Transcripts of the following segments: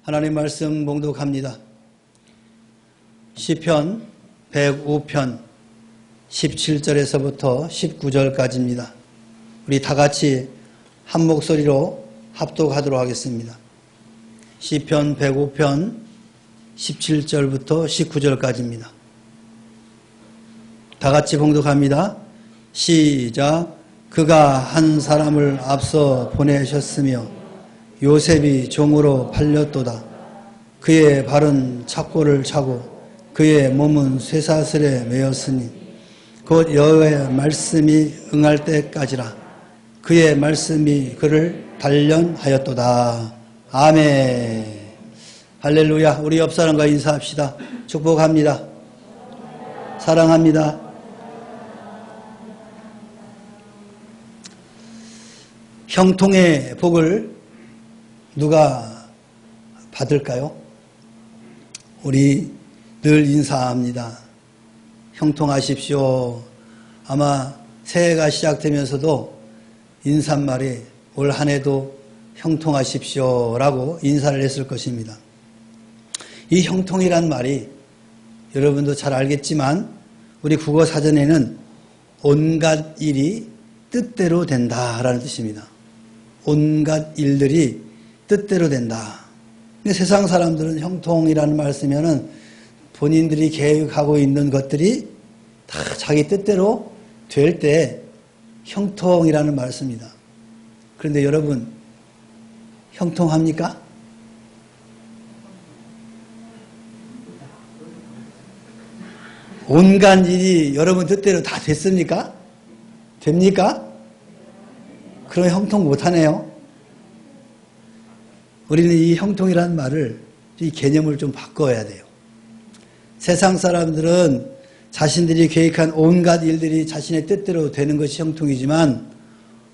하나님 말씀 봉독합니다. 시편 105편 17절에서부터 19절까지입니다. 우리 다 같이 한 목소리로 합독하도록 하겠습니다. 시편 105편 17절부터 19절까지입니다. 다 같이 봉독합니다. 시작. 그가 한 사람을 앞서 보내셨으며 요셉이 종으로 팔렸도다. 그의 발은 착고를 차고 그의 몸은 쇠사슬에 매였으니 곧 여호와의 말씀이 응할 때까지라. 그의 말씀이 그를 단련하였도다. 아멘. 할렐루야. 우리 옆 사람과 인사합시다. 축복합니다. 사랑합니다. 형통의 복을 누가 받을까요? 우리 늘 인사합니다. 형통하십시오. 아마 새해가 시작되면서도 인사말이 올 한 해도 형통하십시오 라고 인사를 했을 것입니다. 이 형통이란 말이 여러분도 잘 알겠지만 우리 국어사전에는 온갖 일이 뜻대로 된다라는 뜻입니다. 온갖 일들이 뜻대로 된다. 근데 세상 사람들은 형통이라는 말 쓰면은 본인들이 계획하고 있는 것들이 다 자기 뜻대로 될 때 형통이라는 말을 씁니다. 그런데 여러분, 형통합니까? 온갖 일이 여러분 뜻대로 다 됐습니까? 됩니까? 그럼 형통 못하네요. 우리는 이 형통이라는 말을, 이 개념을 좀 바꿔야 돼요. 세상 사람들은 자신들이 계획한 온갖 일들이 자신의 뜻대로 되는 것이 형통이지만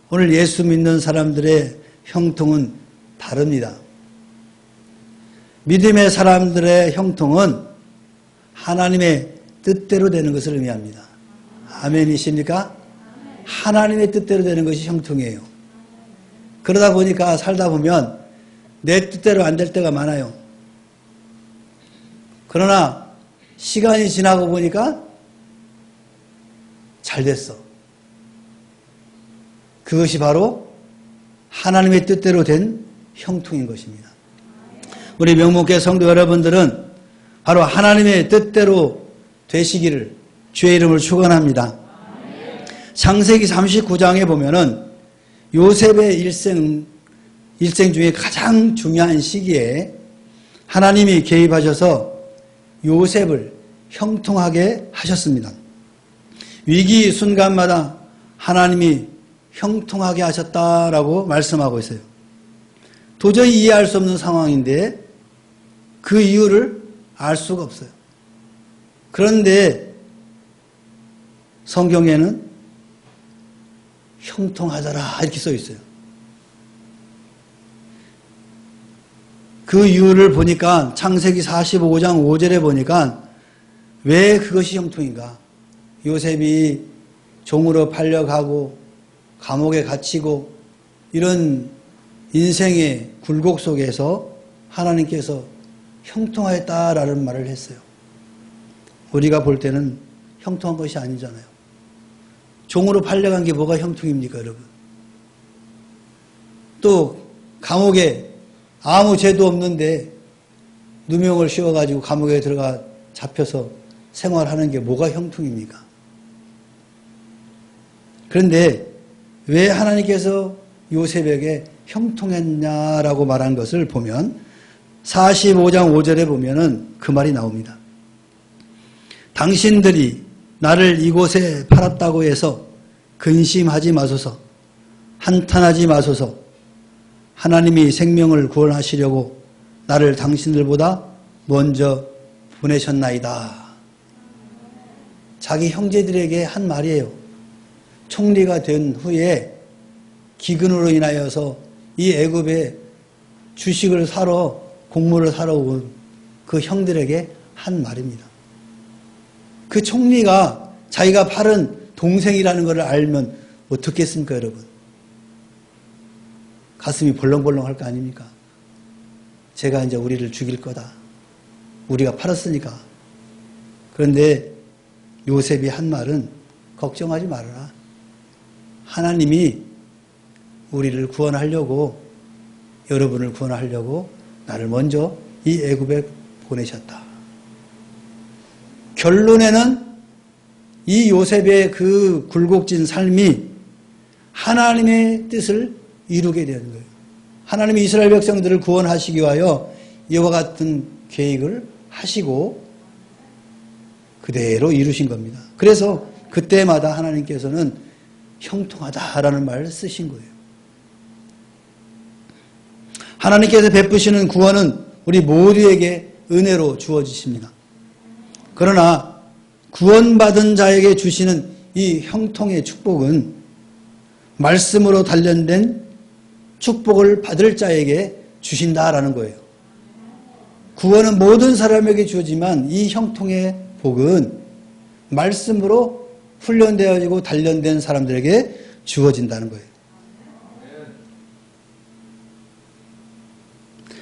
오늘 예수 믿는 사람들의 형통은 다릅니다. 믿음의 사람들의 형통은 하나님의 뜻대로 되는 것을 의미합니다. 아멘이십니까? 하나님의 뜻대로 되는 것이 형통이에요. 그러다 보니까 살다 보면 내 뜻대로 안 될 때가 많아요. 그러나 시간이 지나고 보니까 잘 됐어. 그것이 바로 하나님의 뜻대로 된 형통인 것입니다. 우리 명목회 성도 여러분들은 바로 하나님의 뜻대로 되시기를 주의 이름을 축원합니다. 창세기 39장에 보면은 요셉의 일생 중에 가장 중요한 시기에 하나님이 개입하셔서 요셉을 형통하게 하셨습니다. 위기 순간마다 하나님이 형통하게 하셨다라고 말씀하고 있어요. 도저히 이해할 수 없는 상황인데 그 이유를 알 수가 없어요. 그런데 성경에는 형통하더라 이렇게 써 있어요. 그 이유를 보니까 창세기 45장 5절에 보니까 왜 그것이 형통인가? 요셉이 종으로 팔려가고 감옥에 갇히고 이런 인생의 굴곡 속에서 하나님께서 형통하였다라는 말을 했어요. 우리가 볼 때는 형통한 것이 아니잖아요. 종으로 팔려간 게 뭐가 형통입니까, 여러분? 또 감옥에 아무 죄도 없는데 누명을 씌워가지고 감옥에 들어가 잡혀서 생활하는 게 뭐가 형통입니까? 그런데 왜 하나님께서 요셉에게 형통했냐라고 말한 것을 보면 45장 5절에 보면은 그 말이 나옵니다. 당신들이 나를 이곳에 팔았다고 해서 근심하지 마소서, 한탄하지 마소서. 하나님이 생명을 구원하시려고 나를 당신들보다 먼저 보내셨나이다. 자기 형제들에게 한 말이에요. 총리가 된 후에 기근으로 인하여서 이 애굽에 주식을 사러 곡물을 사러 온 그 형들에게 한 말입니다. 그 총리가 자기가 팔은 동생이라는 것을 알면 어떻겠습니까, 여러분? 가슴이 벌렁벌렁 할 거 아닙니까? 제가 이제 우리를 죽일 거다. 우리가 팔았으니까. 그런데 요셉이 한 말은 걱정하지 말아라. 하나님이 우리를 구원하려고, 여러분을 구원하려고 나를 먼저 이 애굽에 보내셨다. 결론에는 이 요셉의 그 굴곡진 삶이 하나님의 뜻을 이루게 되는 거예요. 하나님이 이스라엘 백성들을 구원하시기 위하여 이와 같은 계획을 하시고 그대로 이루신 겁니다. 그래서 그때마다 하나님께서는 형통하다라는 말을 쓰신 거예요. 하나님께서 베푸시는 구원은 우리 모두에게 은혜로 주어지십니다. 그러나 구원받은 자에게 주시는 이 형통의 축복은 말씀으로 단련된 축복을 받을 자에게 주신다라는 거예요. 구원은 모든 사람에게 주어지만 이 형통의 복은 말씀으로 훈련되어지고 단련된 사람들에게 주어진다는 거예요.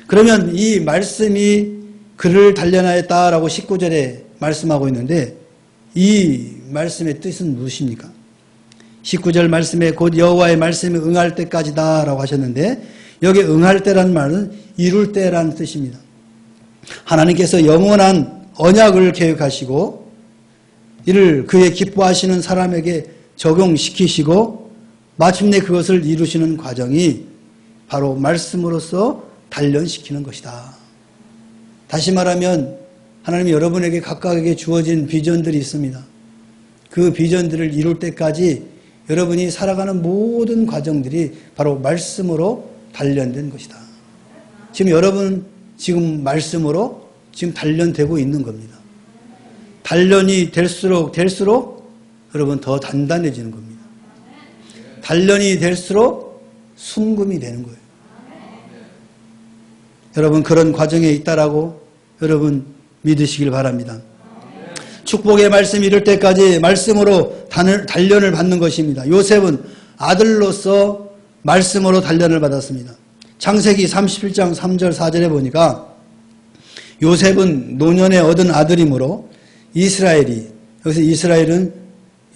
그러면 이 말씀이 그를 단련하였다라고 19절에 말씀하고 있는데 이 말씀의 뜻은 무엇입니까? 19절 말씀에 곧 여호와의 말씀이 응할 때까지다 라고 하셨는데 여기 응할 때라는 말은 이룰 때라는 뜻입니다. 하나님께서 영원한 언약을 계획하시고 이를 그의 기뻐하시는 사람에게 적용시키시고 마침내 그것을 이루시는 과정이 바로 말씀으로서 단련시키는 것이다. 다시 말하면 하나님이 여러분에게 각각에게 주어진 비전들이 있습니다. 그 비전들을 이룰 때까지 여러분이 살아가는 모든 과정들이 바로 말씀으로 단련된 것이다. 지금 여러분 지금 말씀으로 지금 단련되고 있는 겁니다. 단련이 될수록 여러분 더 단단해지는 겁니다. 단련이 될수록 순금이 되는 거예요. 여러분 그런 과정에 있다라고 여러분 믿으시길 바랍니다. 축복의 말씀이 이룰 때까지 말씀으로 단련을 받는 것입니다. 요셉은 아들로서 말씀으로 단련을 받았습니다. 창세기 37장 3절 4절에 보니까 요셉은 노년에 얻은 아들이므로 이스라엘이, 여기서 이스라엘은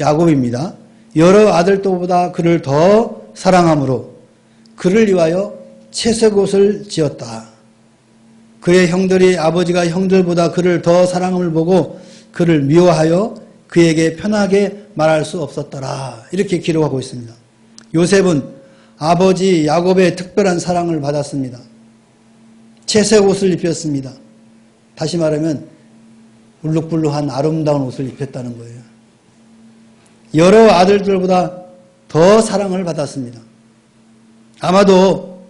야곱입니다. 여러 아들들보다 그를 더 사랑함으로 그를 위하여 채색 옷을 지었다. 그의 형들이 아버지가 형들보다 그를 더 사랑함을 보고 그를 미워하여 그에게 편하게 말할 수 없었더라. 이렇게 기록하고 있습니다. 요셉은 아버지 야곱의 특별한 사랑을 받았습니다. 채색 옷을 입혔습니다. 다시 말하면 울룩불룩한 아름다운 옷을 입혔다는 거예요. 여러 아들들보다 더 사랑을 받았습니다. 아마도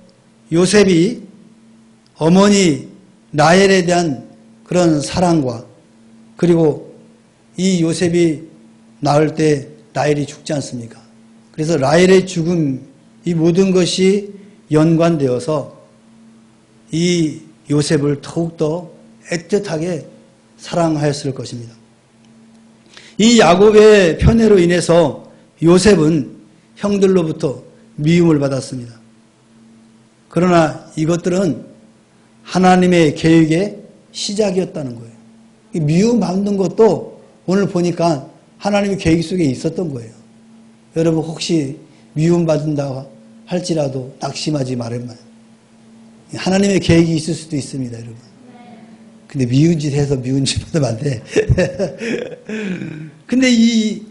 요셉이 어머니 라헬에 대한 그런 사랑과 그리고 이 요셉이 낳을 때 라헬이 죽지 않습니까? 그래서 라헬의 죽음, 이 모든 것이 연관되어서 이 요셉을 더욱더 애틋하게 사랑하였을 것입니다. 이 야곱의 편애로 인해서 요셉은 형들로부터 미움을 받았습니다. 그러나 이것들은 하나님의 계획의 시작이었다는 거예요. 미움받는 것도 오늘 보니까 하나님의 계획 속에 있었던 거예요. 여러분 혹시 미움받는다 할지라도 낙심하지 말아요. 하나님의 계획이 있을 수도 있습니다, 여러분. 근데 미운 짓 해서 미운 짓 받으면 안 돼. 근데 이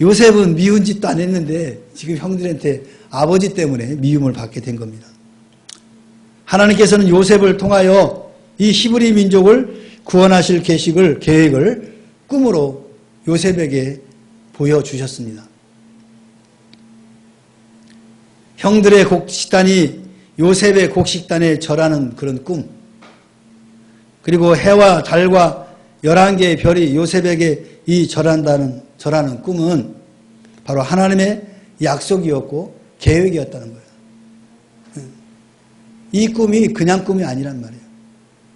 요셉은 미운 짓도 안 했는데 지금 형들한테 아버지 때문에 미움을 받게 된 겁니다. 하나님께서는 요셉을 통하여 이 히브리 민족을 구원하실 계획을 꿈으로 요셉에게 보여주셨습니다. 형들의 곡식단이 요셉의 곡식단에 절하는 그런 꿈, 그리고 해와 달과 11개의 별이 요셉에게 이 절하는 꿈은 바로 하나님의 약속이었고 계획이었다는 거예요. 이 꿈이 그냥 꿈이 아니란 말이에요.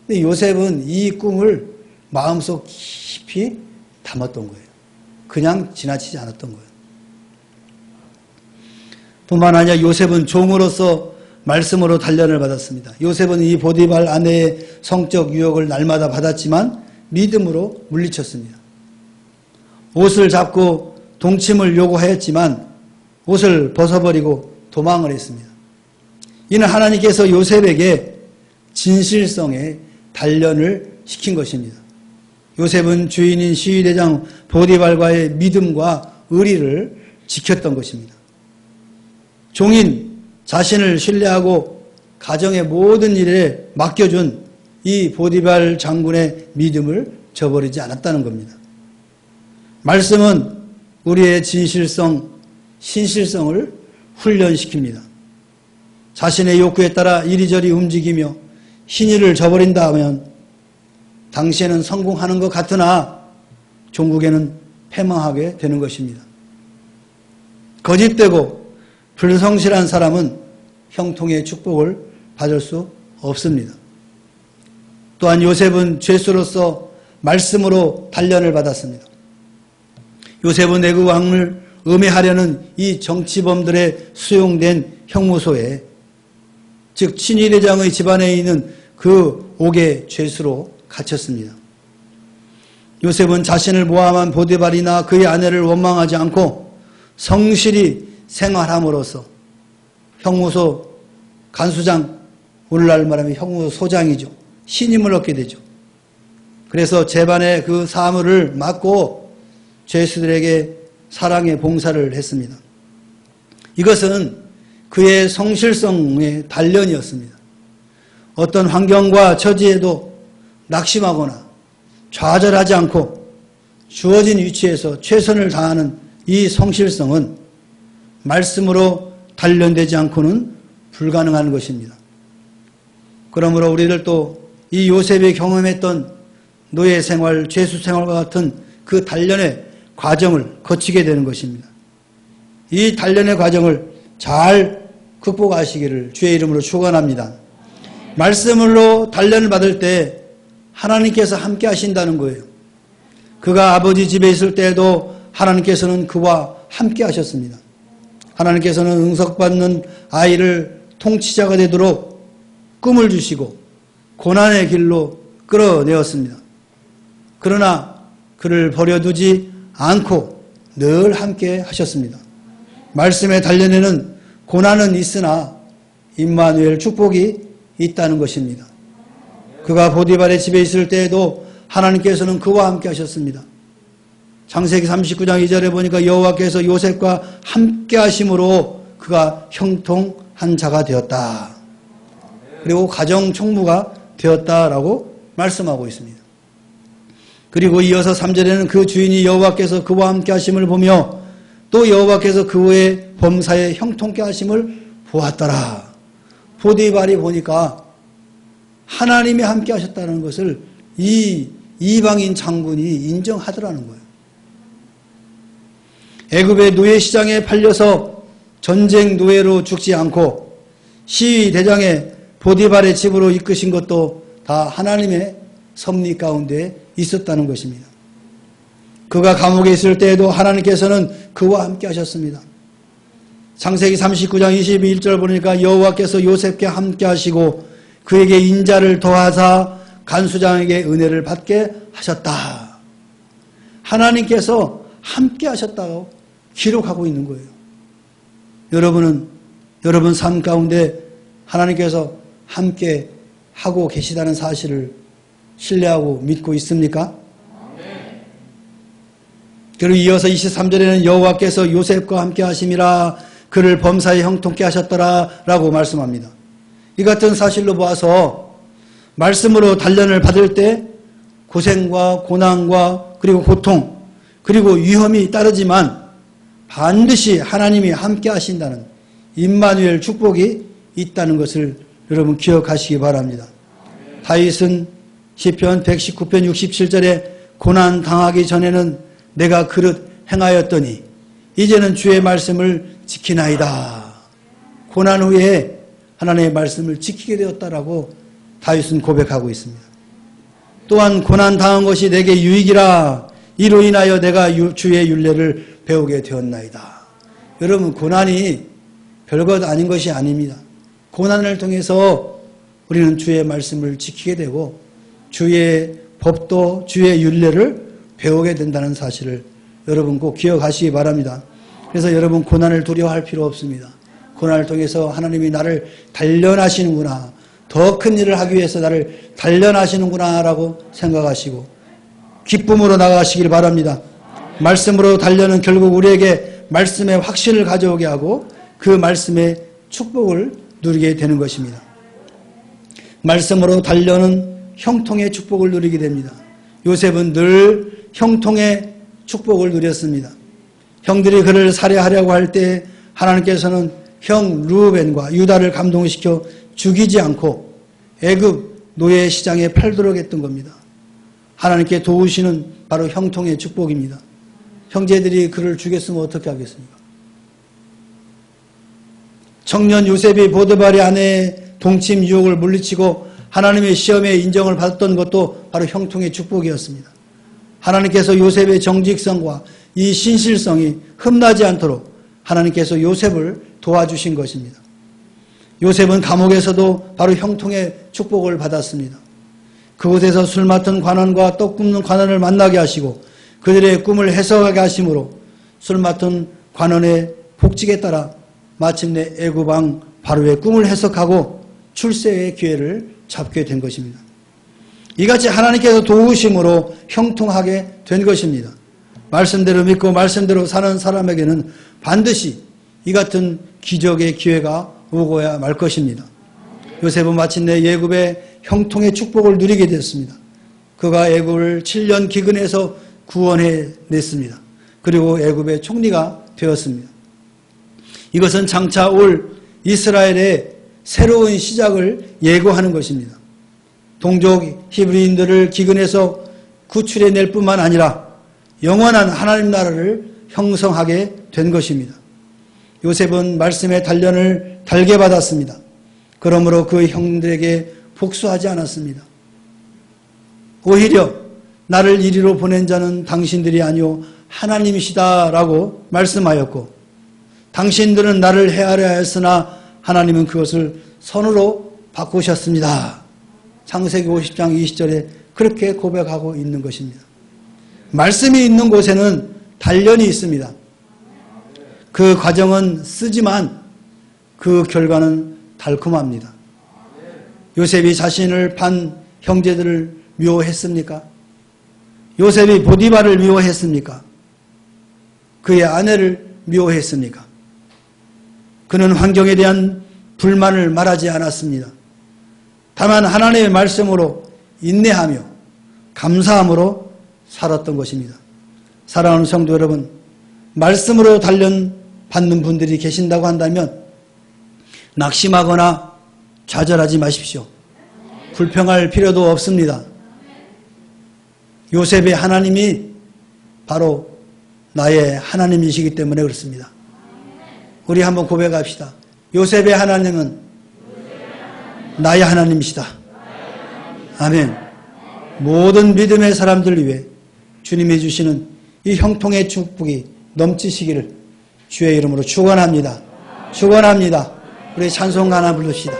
근데 요셉은 이 꿈을 마음속 깊이 담았던 거예요. 그냥 지나치지 않았던 거예요. 뿐만 아니라 요셉은 종으로서 말씀으로 단련을 받았습니다. 요셉은 이 보디발 아내의 성적 유혹을 날마다 받았지만 믿음으로 물리쳤습니다. 옷을 잡고 동침을 요구하였지만 옷을 벗어버리고 도망을 했습니다. 이는 하나님께서 요셉에게 진실성의 단련을 시킨 것입니다. 요셉은 주인인 시위대장 보디발과의 믿음과 의리를 지켰던 것입니다. 종인 자신을 신뢰하고 가정의 모든 일에 맡겨준 이 보디발 장군의 믿음을 저버리지 않았다는 겁니다. 말씀은 우리의 진실성, 신실성을 훈련시킵니다. 자신의 욕구에 따라 이리저리 움직이며 신의를 저버린다 하면 당시에는 성공하는 것 같으나 종국에는 패망하게 되는 것입니다. 거짓되고 불성실한 사람은 형통의 축복을 받을 수 없습니다. 또한 요셉은 죄수로서 말씀으로 단련을 받았습니다. 요셉은 애굽 왕을 음해하려는 이 정치범들의 수용된 형무소에, 즉 친위대장의 집안에 있는 그 옥의 죄수로 갇혔습니다. 요셉은 자신을 모함한 보디발이나 그의 아내를 원망하지 않고 성실히 생활함으로써 형무소 간수장, 오늘날 말하면 형무소 소장이죠. 신임을 얻게 되죠. 그래서 재반의 그 사물을 맡고 죄수들에게 사랑의 봉사를 했습니다. 이것은 그의 성실성의 단련이었습니다. 어떤 환경과 처지에도 낙심하거나 좌절하지 않고 주어진 위치에서 최선을 다하는 이 성실성은 말씀으로 단련되지 않고는 불가능한 것입니다. 그러므로 우리들도 이 요셉이 경험했던 노예 생활, 죄수 생활과 같은 그 단련의 과정을 거치게 되는 것입니다. 이 단련의 과정을 잘 극복하시기를 주의 이름으로 축원합니다. 말씀으로 단련을 받을 때 하나님께서 함께 하신다는 거예요. 그가 아버지 집에 있을 때에도 하나님께서는 그와 함께 하셨습니다. 하나님께서는 응석받는 아이를 통치자가 되도록 꿈을 주시고 고난의 길로 끌어내었습니다. 그러나 그를 버려두지 않고 늘 함께 하셨습니다. 말씀의 단련에는 고난은 있으나 임마누엘 축복이 있다는 것입니다. 그가 보디발의 집에 있을 때에도 하나님께서는 그와 함께 하셨습니다. 창세기 39장 2절에 보니까 여호와께서 요셉과 함께 하심으로 그가 형통한 자가 되었다. 그리고 가정 총무가 되었다라고 말씀하고 있습니다. 그리고 이어서 3절에는 그 주인이 여호와께서 그와 함께 하심을 보며 또 여호와께서 그의 범사에 형통케 하심을 보았더라. 보디발이 보니까 하나님이 함께 하셨다는 것을 이 이방인 장군이 인정하더라는 거예요. 애굽의 노예 시장에 팔려서 전쟁 노예로 죽지 않고 시위 대장의 보디발의 집으로 이끄신 것도 다 하나님의 섭리 가운데 있었다는 것입니다. 그가 감옥에 있을 때에도 하나님께서는 그와 함께 하셨습니다. 창세기 39장 21절 보니까 여호와께서 요셉께 함께 하시고 그에게 인자를 더하사 간수장에게 은혜를 받게 하셨다. 하나님께서 함께 하셨다고 기록하고 있는 거예요. 여러분 삶 가운데 하나님께서 함께 하고 계시다는 사실을 신뢰하고 믿고 있습니까? 그리고 이어서 23절에는 여호와께서 요셉과 함께 하심이라 그를 범사에 형통케 하셨더라 라고 말씀합니다. 이 같은 사실로 보아서 말씀으로 단련을 받을 때 고생과 고난과 그리고 고통 그리고 위험이 따르지만 반드시 하나님이 함께 하신다는 임마누엘 축복이 있다는 것을 여러분 기억하시기 바랍니다. 다윗은 시편 119편 67절에 고난 당하기 전에는 내가 그릇 행하였더니 이제는 주의 말씀을 지키나이다. 고난 후에 하나님의 말씀을 지키게 되었다라고 다윗은 고백하고 있습니다. 또한 고난 당한 것이 내게 유익이라 이로 인하여 내가 주의 율례를 배우게 되었나이다. 여러분 고난이 별것 아닌 것이 아닙니다. 고난을 통해서 우리는 주의 말씀을 지키게 되고 주의 법도 주의 율례를 배우게 된다는 사실을 여러분 꼭 기억하시기 바랍니다. 그래서 여러분 고난을 두려워할 필요 없습니다. 고난을 통해서 하나님이 나를 단련하시는구나, 더 큰 일을 하기 위해서 나를 단련하시는구나 라고 생각하시고 기쁨으로 나가시길 바랍니다. 말씀으로 단련은 결국 우리에게 말씀의 확신을 가져오게 하고 그 말씀의 축복을 누리게 되는 것입니다. 말씀으로 단련은 형통의 축복을 누리게 됩니다. 요셉은 늘 형통의 축복을 누렸습니다. 형들이 그를 살해하려고 할 때 하나님께서는 형 루벤과 유다를 감동시켜 죽이지 않고 애굽 노예 시장에 팔도록 했던 겁니다. 하나님께 도우시는 바로 형통의 축복입니다. 형제들이 그를 죽였으면 어떻게 하겠습니까? 청년 요셉이 보드발의 아내의 동침 유혹을 물리치고 하나님의 시험에 인정을 받았던 것도 바로 형통의 축복이었습니다. 하나님께서 요셉의 정직성과 이 신실성이 흠나지 않도록 하나님께서 요셉을 도와주신 것입니다. 요셉은 감옥에서도 바로 형통의 축복을 받았습니다. 그곳에서 술 맡은 관원과 떡 굽는 관원을 만나게 하시고 그들의 꿈을 해석하게 하심으로 술 맡은 관원의 복직에 따라 마침내 애굽 왕 바로의 꿈을 해석하고 출세의 기회를 잡게 된 것입니다. 이같이 하나님께서 도우심으로 형통하게 된 것입니다. 말씀대로 믿고 말씀대로 사는 사람에게는 반드시 이 같은 기적의 기회가 오고야 말 것입니다. 요셉은 마침내 애굽의 형통의 축복을 누리게 됐습니다. 그가 애굽을 7년 기근에서 구원해냈습니다. 그리고 애굽의 총리가 되었습니다. 이것은 장차 올 이스라엘의 새로운 시작을 예고하는 것입니다. 동족 히브리인들을 기근에서 구출해낼 뿐만 아니라 영원한 하나님 나라를 형성하게 된 것입니다. 요셉은 말씀의 단련을 달게 받았습니다. 그러므로 그 형들에게 복수하지 않았습니다. 오히려 나를 이리로 보낸 자는 당신들이 아니오 하나님이시다라고 말씀하였고 당신들은 나를 해하려 하였으나 하나님은 그것을 선으로 바꾸셨습니다. 창세기 50장 20절에 그렇게 고백하고 있는 것입니다. 말씀이 있는 곳에는 단련이 있습니다. 그 과정은 쓰지만 그 결과는 달콤합니다. 요셉이 자신을 판 형제들을 미워했습니까? 요셉이 보디발을 미워했습니까? 그의 아내를 미워했습니까? 그는 환경에 대한 불만을 말하지 않았습니다. 다만 하나님의 말씀으로 인내하며 감사함으로 살았던 것입니다. 사랑하는 성도 여러분, 말씀으로 단련받는 분들이 계신다고 한다면 낙심하거나 좌절하지 마십시오. 불평할 필요도 없습니다. 요셉의 하나님이 바로 나의 하나님이시기 때문에 그렇습니다. 우리 한번 고백합시다. 요셉의 하나님은 나의 하나님이시다. 아멘. 모든 믿음의 사람들 위해 주님이 주시는 이 형통의 축복이 넘치시기를 주의 이름으로 축원합니다. 축원합니다. 우리 찬송 하나 부릅시다.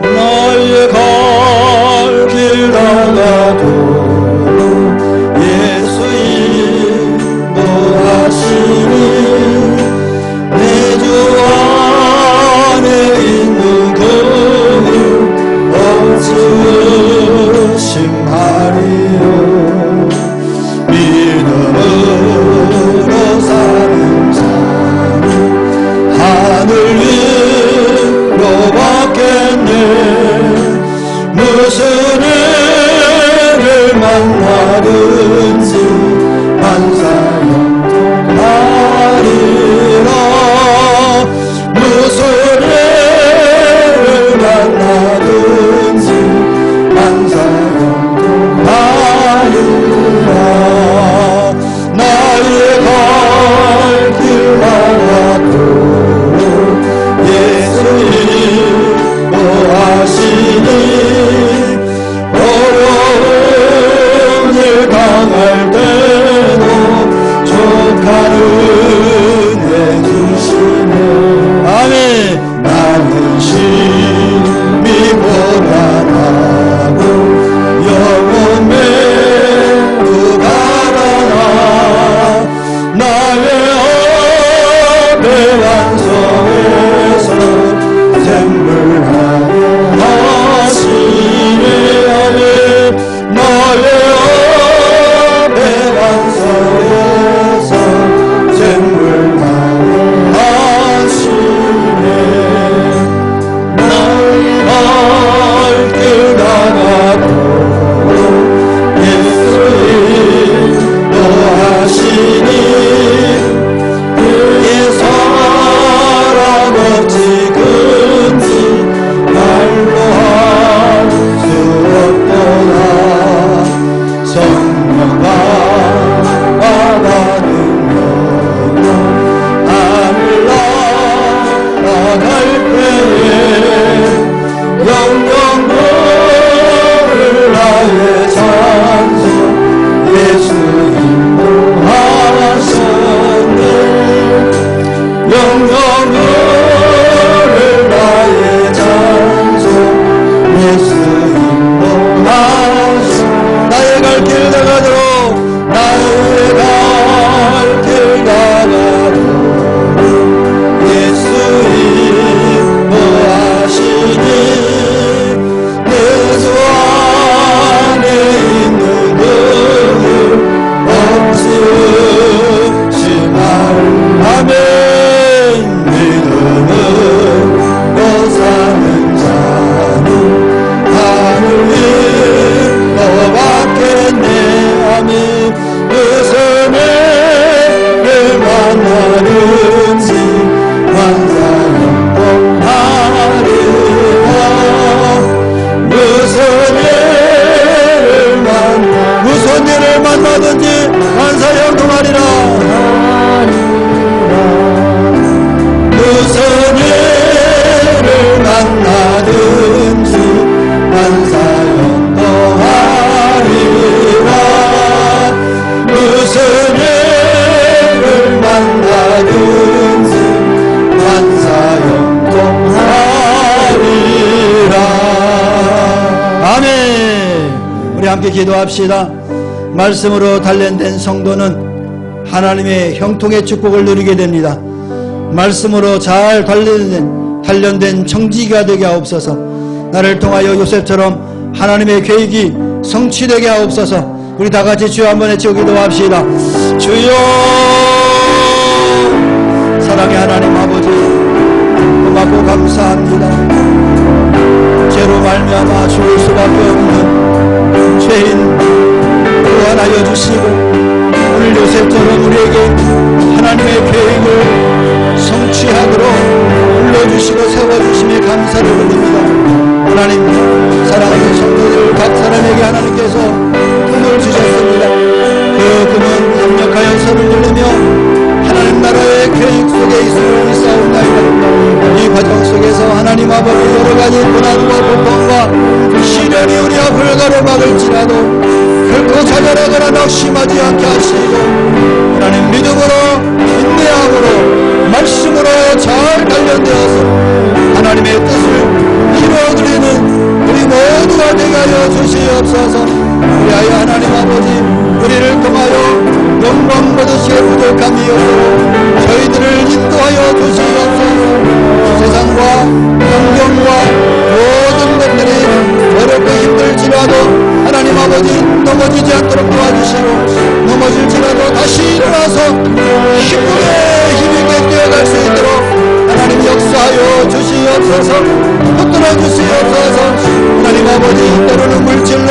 나의 갈 길 나가도 예수 인도하시니 내 주 안에 있는 그는 없으심하리요 그를 만나는 수 만사형통하리라. 아멘. 우리 함께 기도합시다. 말씀으로 단련된 성도는 하나님의 형통의 축복을 누리게 됩니다. 말씀으로 잘 단련된 청지기가 되게 하옵소서. 나를 통하여 요셉처럼 하나님의 계획이 성취되게 하옵소서. 우리 다 같이 주여 한번 외치고 기도합시다. 주여, 사랑의 하나님 아버지, 고맙고 감사합니다. 죄로 말미암아 죽을 수밖에 없는 죄인 구원하여 주시고, 오늘 요셉처럼 우리에게 하나님의 계획을 성취하도록 불러주시고 세워주심에 감사를 드립니다. 하나님, 사랑하는 성도들 각 사람에게 하나님께서 꿈을 주셨습니다. 그 꿈은 합력하여 서를 누르며 하나님 나라의 계획 속에 있음을 믿사옵나이다. 이 과정 속에서 하나님 아버지 여러가지 고난과 고통과 시련이 우리 앞을 가로막을지라도 결코 좌절하거나 낙심하지 않게 하시고, 하나님 믿음으로 인내함으로 말씀으로 잘 단련되어서 하나님의 뜻을 이루어드리는 우리 모두가 되게 하여 주시옵소서. 우리하여 하나님 아버지, 우리를 통하여 영광 받으시게 부족함이 없도록 저희들을 인도하여 주시옵소서. 세상과 환경과 모든 것들이 어렵고 힘들지라도 하나님 아버지 넘어지지 않도록 도와주시고, 넘어질지라도 다시 일어나서 힘있게 뛰어갈 수 있도록 하나님 역사하여 주시옵소서. 붙들어 주시옵소서. 하나님 아버지, 때로는 물질로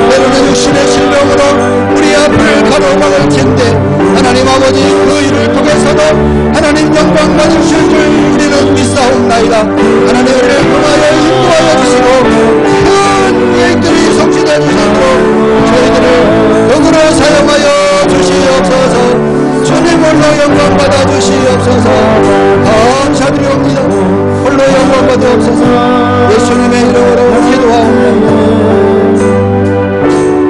때로는 육신의 실명으로 우리 앞을 가로막을 텐데 하나님 아버지 그 일을 통해서도 하나님 영광 받으실 줄 우리는 믿사옵나이다. 하나님 우리를 통하여 인도하여 주시고 큰 계획들이 성취되어 주시도록 저희들을 영으로 사용하여 주시옵소서. 주님으로 영광 받아 주시옵소서. 감사드리옵니다. 홀로 영광 받으옵소서. 예수님의 이름으로 기도하옵나이다.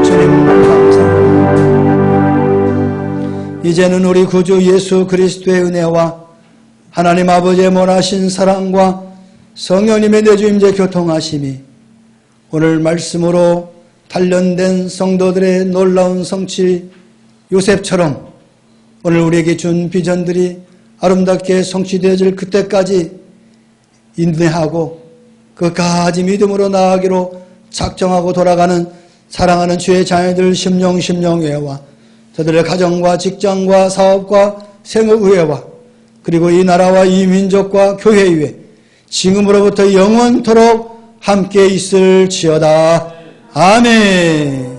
주님 감사합니다. 이제는 우리 구주 예수 그리스도의 은혜와 하나님 아버지의 원하신 사랑과 성령님의 내주임재 교통하심이 오늘 말씀으로 단련된 성도들의 놀라운 성취 요셉처럼 오늘 우리에게 준 비전들이 아름답게 성취되어질 그때까지 인내하고 끝까지 믿음으로 나아가기로 작정하고 돌아가는 사랑하는 주의 자녀들 심령회와 저들의 가정과 직장과 사업과 생업의회와 그리고 이 나라와 이 민족과 교회 위에 지금으로부터 영원토록 함께 있을지어다. 아멘.